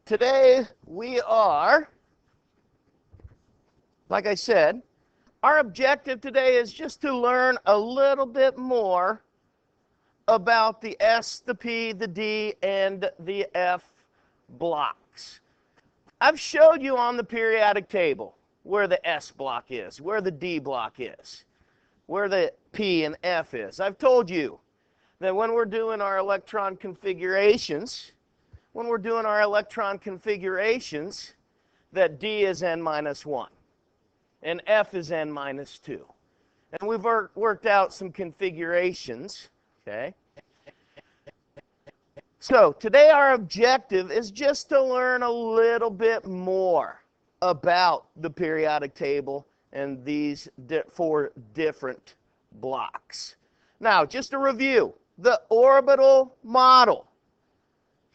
today we are, like I said, our objective today is just to learn a little bit more about the S, the P, the D, and the F blocks. I've showed you on the periodic table where the S block is, where the D block is, where the P and F is. I've told you that when we're doing our electron configurations, that D is n minus 1 and F is n minus 2. And we've worked out some configurations, okay? So today our objective is just to learn a little bit more about the periodic table and these four different blocks. Now, just a review, the orbital model.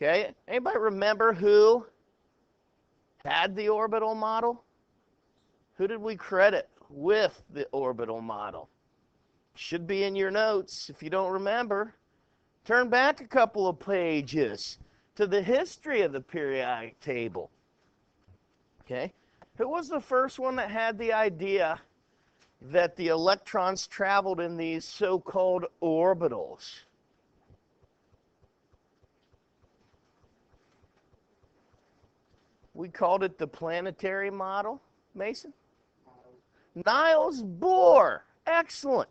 Okay, anybody remember who had the orbital model? Who did we credit with the orbital model? Should be in your notes if you don't remember. Turn back a couple of pages to the history of the periodic table. Okay, who was the first one that had the idea that the electrons traveled in these so-called orbitals? We called it the planetary model, Mason? Niels Bohr. Excellent.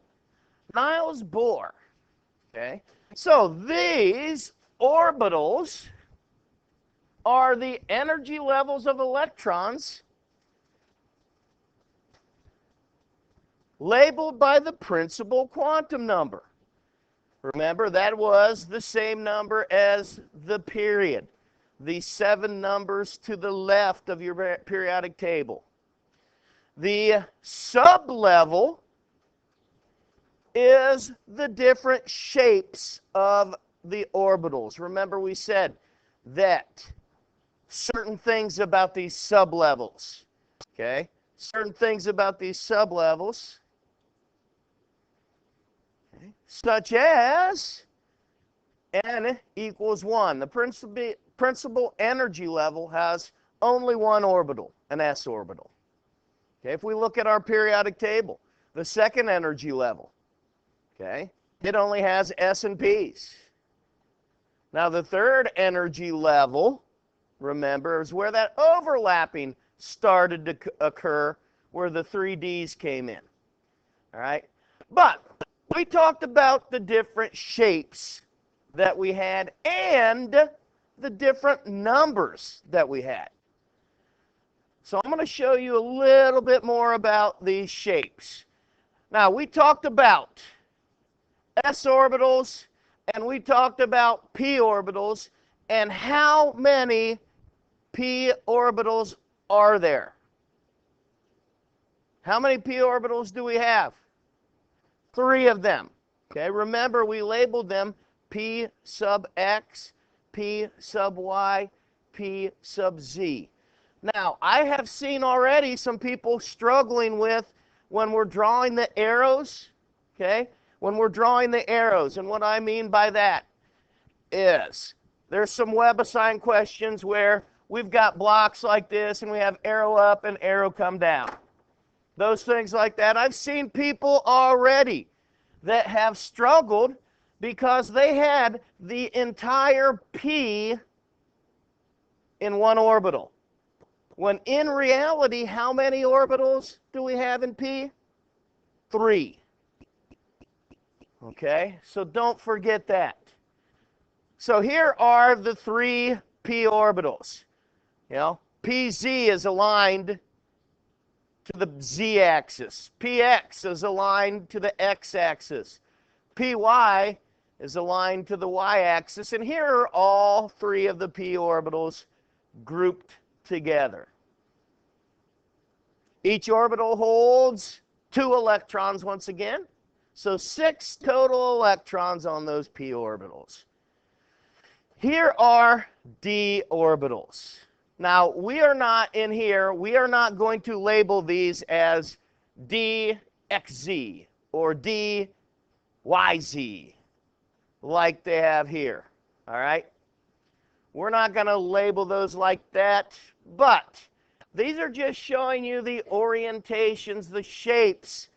Niels Bohr. Okay. So these orbitals are the energy levels of electrons labeled by the principal quantum number. Remember, that was the same number as the period. The 7 numbers to the left of your periodic table. The sublevel is the different shapes of the orbitals. Remember, we said that certain things about these sublevels, okay? Certain things about these sublevels, okay, such as n equals 1. The principal energy level has only one orbital, an s orbital. Okay, if we look at our periodic table, the second energy level, okay, it only has s and p's. Now the third energy level, remember, is where that overlapping started to occur, where the 3Ds came in. All right, but we talked about the different shapes that we had and the different numbers that we had. So I'm going to show you a little bit more about these shapes. Now, we talked about s orbitals and we talked about p orbitals, and how many p orbitals are there? How many p orbitals do we have? 3 of them. Okay, remember we labeled them p sub x, p sub y, p sub z. Now, I have seen already some people struggling with when we're drawing the arrows, okay? When we're drawing the arrows, and what I mean by that is there's some WebAssign questions where we've got blocks like this and we have arrow up and arrow come down. Those things like that. I've seen people already that have struggled because they had the entire P in one orbital. When in reality, how many orbitals do we have in P? 3. Okay, so don't forget that. So here are the 3 p orbitals. You know, pz is aligned to the z-axis. Px is aligned to the x-axis. Py is aligned to the y-axis. And here are all 3 of the p orbitals grouped together. Each orbital holds 2 electrons once again. So 6 total electrons on those p orbitals. Here are d orbitals. Now, we are not in here, we are not going to label these as dxz or dyz like they have here. All right? We're not going to label those like that, but these are just showing you the orientations, the shapes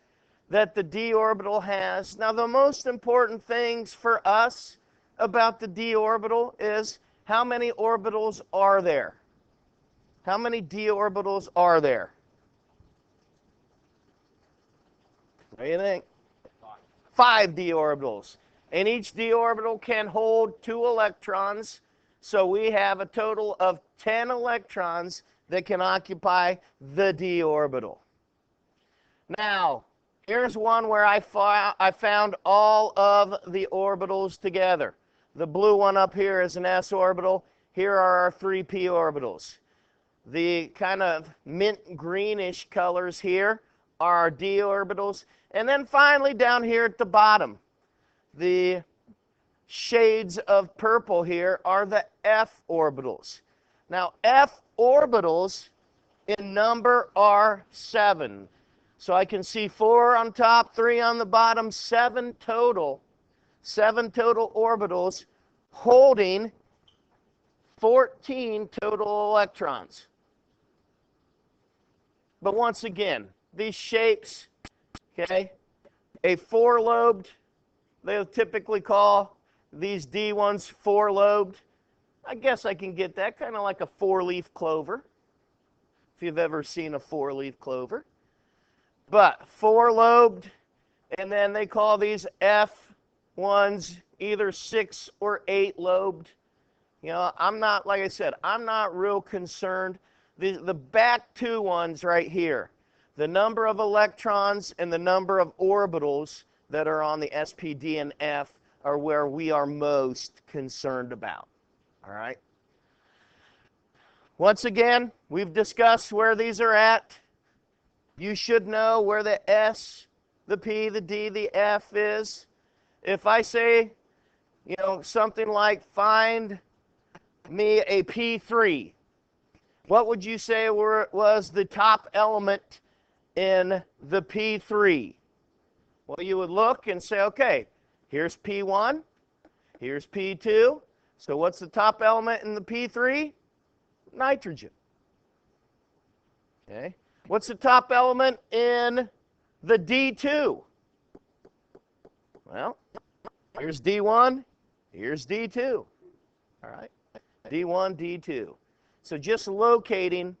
that the d orbital has. Now, the most important things for us about the d orbital is how many orbitals are there? How many d orbitals are there? What do you think? 5 d orbitals. And each d orbital can hold 2 electrons. So we have a total of 10 electrons that can occupy the d orbital. Now, here's one where I found all of the orbitals together. The blue one up here is an s orbital. Here are our 3 p orbitals. The kind of mint greenish colors here are our d orbitals. And then finally down here at the bottom, the shades of purple here are the f orbitals. Now, f orbitals in number are 7. So I can see 4 on top, 3 on the bottom, 7 total. 7 total orbitals holding 14 total electrons. But once again, these shapes, okay, a 4-lobed, they'll typically call these D ones 4-lobed. I guess I can get that, kind of like a 4-leaf clover, if you've ever seen a 4-leaf clover. But 4-lobed, and then they call these F ones either 6 or 8-lobed. You know, I'm not, like I said, I'm not real concerned. The back 2 ones right here, the number of electrons and the number of orbitals that are on the s, p, d, and f are where we are most concerned about. All right? Once again, we've discussed where these are at. You should know where the s, the p, the d, the f is. If I say, you know, something like find me a p3, what would you say was the top element in the p3? Well, you would look and say, okay, here's p1, here's p2. So what's the top element in the p3? Nitrogen. Okay. What's the top element in the D2? Well, here's D1, here's D2. All right, D1, D2. So just locating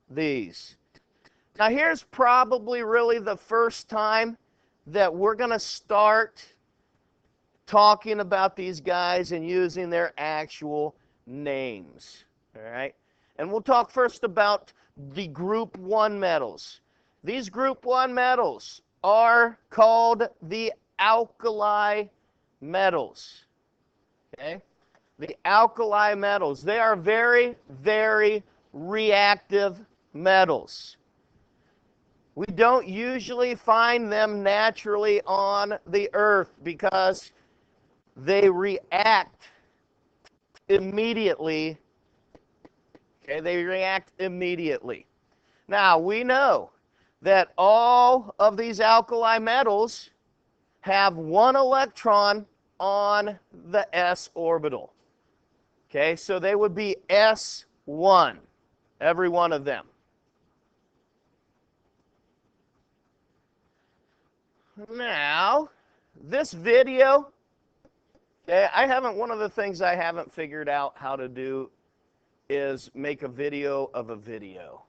these. Now here's probably really the first time that we're going to start talking about these guys and using their actual names. All right, and we'll talk first about the group 1 metals. These group 1 metals are called the alkali metals. Okay? The alkali metals. They are very, very reactive metals. We don't usually find them naturally on the earth because they react immediately. Okay, they react immediately. Now, we know that all of these alkali metals have 1 electron on the s orbital. Okay, so they would be S1, every one of them. Now, this video, okay, one of the things I haven't figured out how to do is make a video of a video,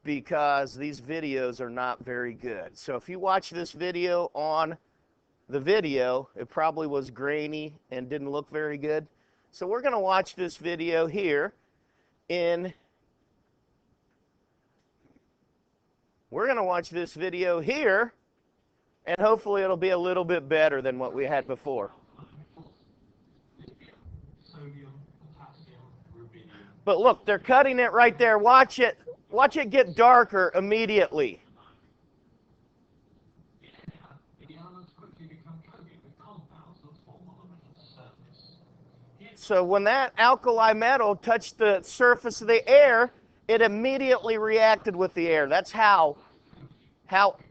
because these videos are not very good. So if you watch this video on the video, it probably was grainy and didn't look very good. So we're going to watch this video here and hopefully it'll be a little bit better than what we had before. But look, they're cutting it right there. Watch it get darker immediately. So when that alkali metal touched the surface of the air, it immediately reacted with the air. That's how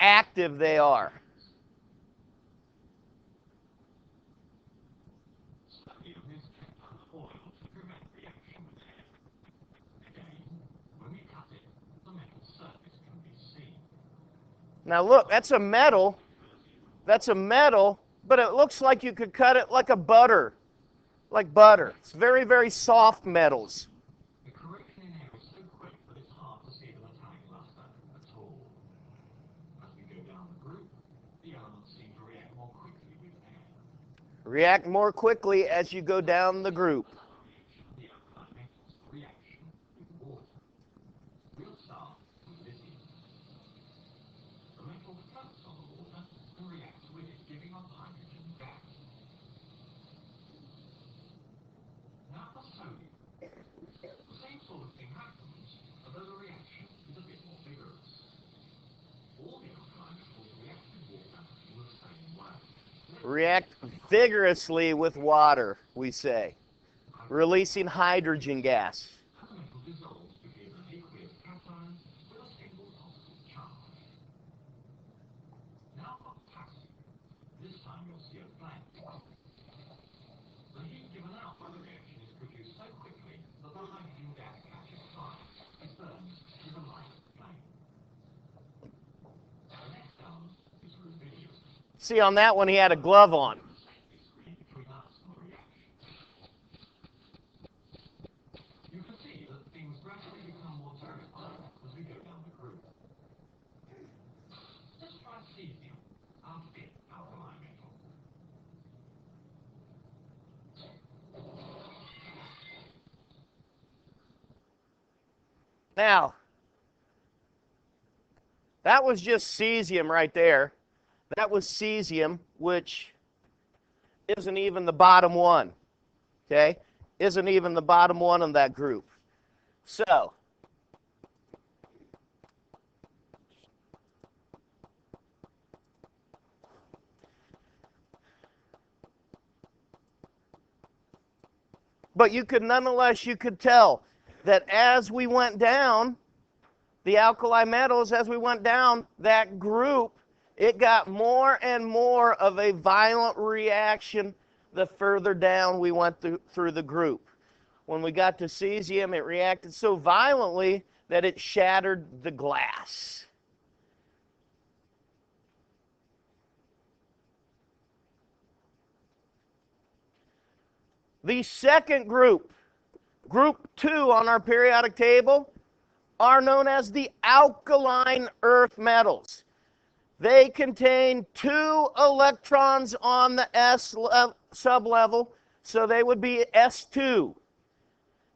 active they are. Now look, that's a metal. That's a metal, but it looks like you could cut it like a butter. Like butter. It's very, very soft metals. The correction in air is so quick that it's hard to see the metallic luster at all. As we go down the group, the elements seem to react more quickly with air. React more quickly as you go down the group. The alkaline metals reaction with water. We'll start with lithium. The metal floats on the water and reacts with it, giving off hydrogen gas. Now for sodium. The same sort of thing happens, although the reaction is a bit more vigorous. All the alkaline metals react with water in the same way. React vigorously with water, we say, releasing hydrogen gas. The metal dissolves to give an aqueous cation with a single positive charge. Now for potassium. This time you'll see a blank. The heat given out by the reaction is produced so quickly that the hydrogen gas catches fire. It burns with a light flame. The next element is rubidium. See, on that one he had a glove on. Between us and the reaction. You can see that things gradually become more terrifying as we go down the group. Let's try cesium, our fifth alkaline metal. Now, that was just cesium right there. That was cesium, which isn't even the bottom one. Okay? Isn't even the bottom one of that group. So, but you could nonetheless, you could tell that as we went down, the alkali metals, as we went down that group, it got more and more of a violent reaction the further down we went through the group. When we got to cesium, it reacted so violently that it shattered the glass. The second group, group 2 on our periodic table, are known as the alkaline earth metals. They contain 2 electrons on the S sublevel, so they would be S2.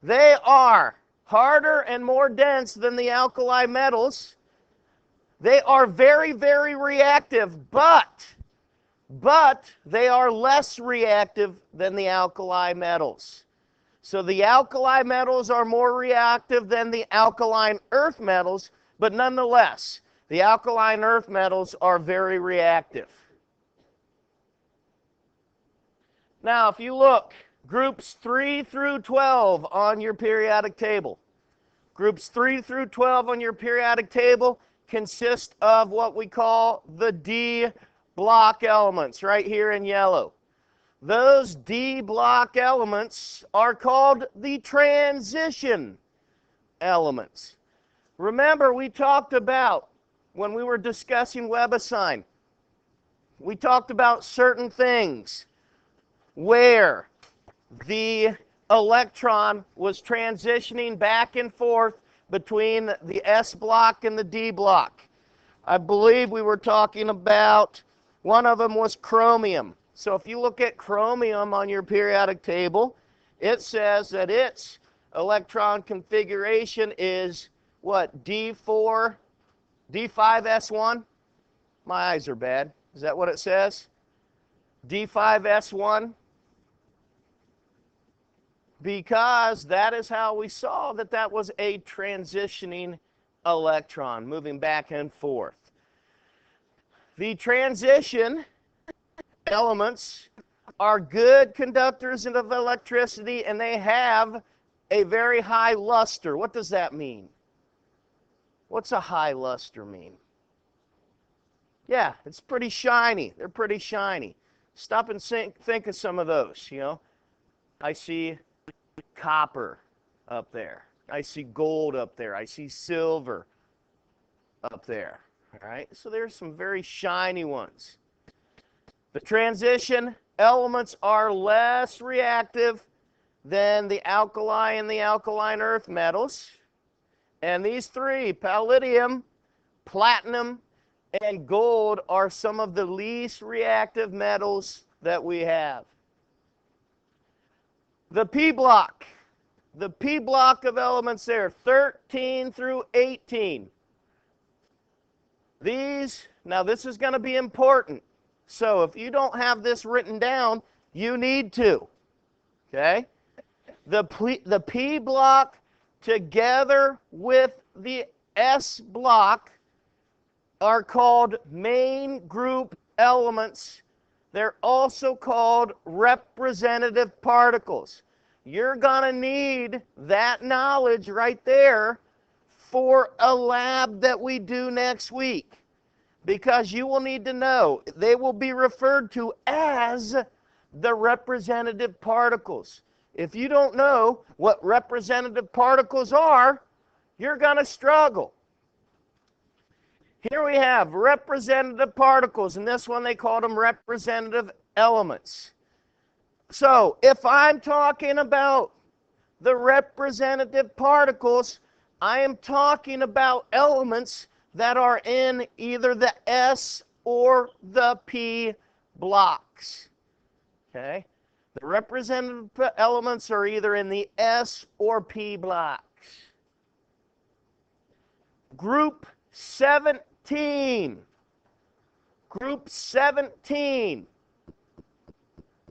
They are harder and more dense than the alkali metals. They are very, very reactive, but they are less reactive than the alkali metals. So the alkali metals are more reactive than the alkaline earth metals, but nonetheless, the alkaline earth metals are very reactive. Now, if you look, groups 3 through 12 on your periodic table. Groups 3 through 12 on your periodic table consist of what we call the D block elements, right here in yellow. Those D block elements are called the transition elements. Remember, we talked about, when we were discussing WebAssign, we talked about certain things where the electron was transitioning back and forth between the S block and the D block. I believe we were talking about, one of them was chromium. So if you look at chromium on your periodic table, it says that its electron configuration is what, D4, D5S1? My eyes are bad. Is that what it says? D5S1? Because that is how we saw that that was a transitioning electron moving back and forth. The transition elements are good conductors of electricity, and they have a very high luster. What does that mean? What's a high luster mean? Yeah, it's pretty shiny. They're pretty shiny. Stop and think of some of those, you know. I see copper up there. I see gold up there. I see silver up there. All right, so there's some very shiny ones. The transition elements are less reactive than the alkali and the alkaline earth metals. And these three, palladium, platinum, and gold, are some of the least reactive metals that we have. The P block. The P block of elements there, 13 through 18. Now this is going to be important. So if you don't have this written down, you need to. Okay? The P block together with the S block are called main group elements. They're also called representative particles. You're going to need that knowledge right there for a lab that we do next week, because you will need to know they will be referred to as the representative particles. If you don't know what representative particles are, you're going to struggle. Here we have representative particles, and this one they called them representative elements. So if I'm talking about the representative particles, I am talking about elements that are in either the S or the P blocks. Okay? The representative elements are either in the S or P blocks. Group 17. Group 17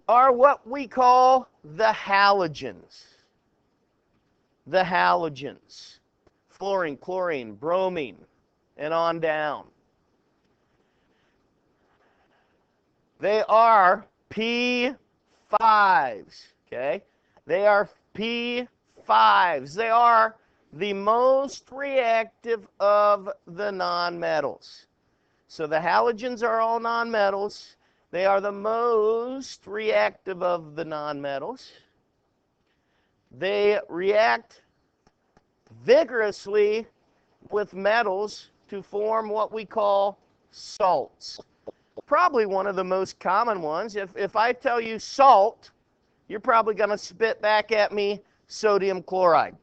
are what we call the halogens. The halogens. Fluorine, chlorine, bromine, and on down. They are P5s, okay? They are P5s. They are the most reactive of the nonmetals. So the halogens are all nonmetals. They are the most reactive of the nonmetals. They react vigorously with metals to form what we call salts. Probably one of the most common ones. If I tell you salt, you're probably going to spit back at me sodium chloride,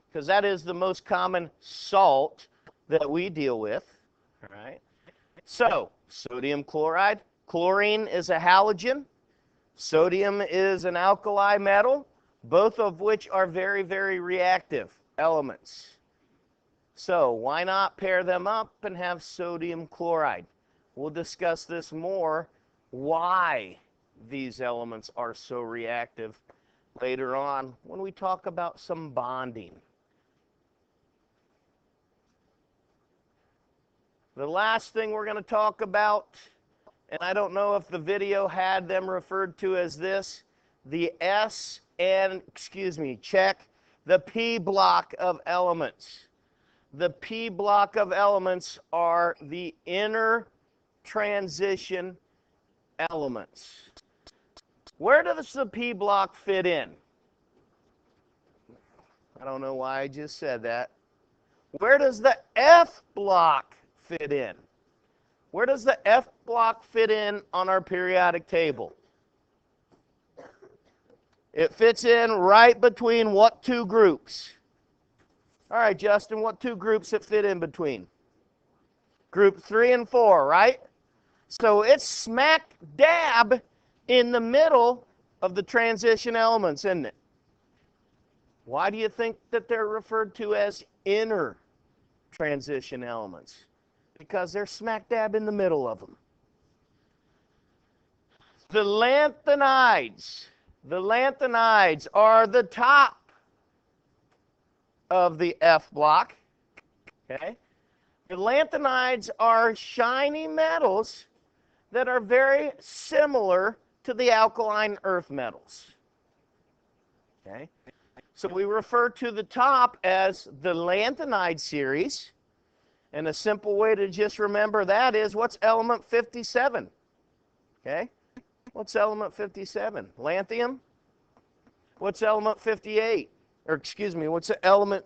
because that is the most common salt that we deal with. All right. So sodium chloride, chlorine is a halogen, sodium is an alkali metal, both of which are very, very reactive elements. So why not pair them up and have sodium chloride? We'll discuss this more, why these elements are so reactive, later on when we talk about some bonding. The last thing we're going to talk about, and I don't know if the video had them referred to as this, the check the P block of elements. The P block of elements are the inner transition elements. Where does the P block fit in? I don't know why I just said that. Where does the F block fit in? Where does the F block fit in on our periodic table? It fits in right between what two groups? All right, Justin, what two groups it fit in between? Group 3 and 4, right? So it's smack dab in the middle of the transition elements, isn't it? Why do you think that they're referred to as inner transition elements? Because they're smack dab in the middle of them. The lanthanides are the top of the F block. Okay? The lanthanides are shiny metals that are very similar to the alkaline earth metals. Okay? So we refer to the top as the lanthanide series. And a simple way to just remember that is, what's element 57? Okay? What's element 57? Lanthanum? What's element 58? Or excuse me, what's the element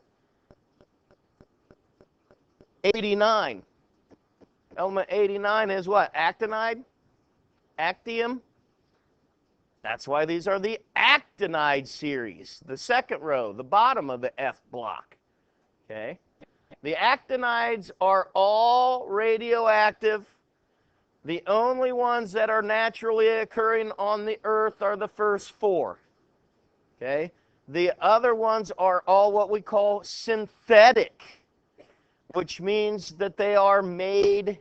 89. Element 89 is what? Actinide? Actium? That's why these are the actinide series. The second row, the bottom of the F block. Okay? The actinides are all radioactive. The only ones that are naturally occurring on the Earth are the first four. Okay? The other ones are all what we call synthetic, which means that they are made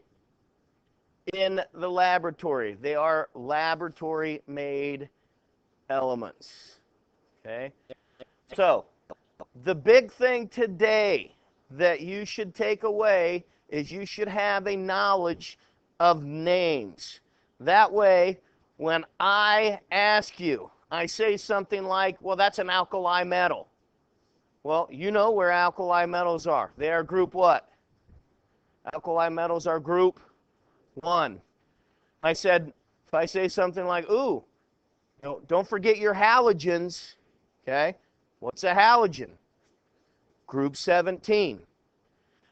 in the laboratory. They are laboratory-made elements. Okay? So, the big thing today that you should take away is you should have a knowledge of names. That way, when I ask you, I say something like, well, that's an alkali metal. Well, you know where alkali metals are. They are group what? Alkali metals are group 1. If I say something like, ooh, don't forget your halogens, okay? What's a halogen? Group 17.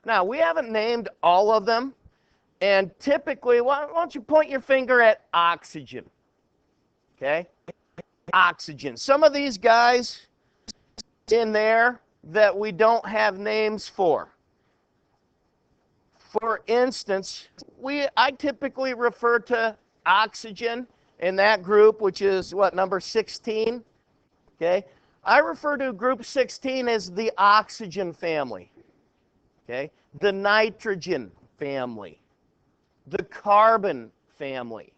Now, we haven't named all of them, and typically, why don't you point your finger at oxygen, okay? Oxygen. Some of these guys in there that we don't have names for. For instance, I typically refer to oxygen in that group, which is what, number 16, okay? I refer to group 16 as the oxygen family, okay? The nitrogen family, the carbon family.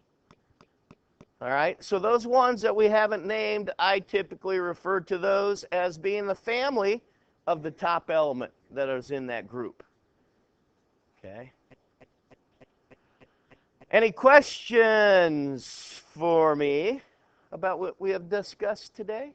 All right, so those ones that we haven't named, I typically refer to those as being the family of the top element that is in that group. Okay. Any questions for me about what we have discussed today?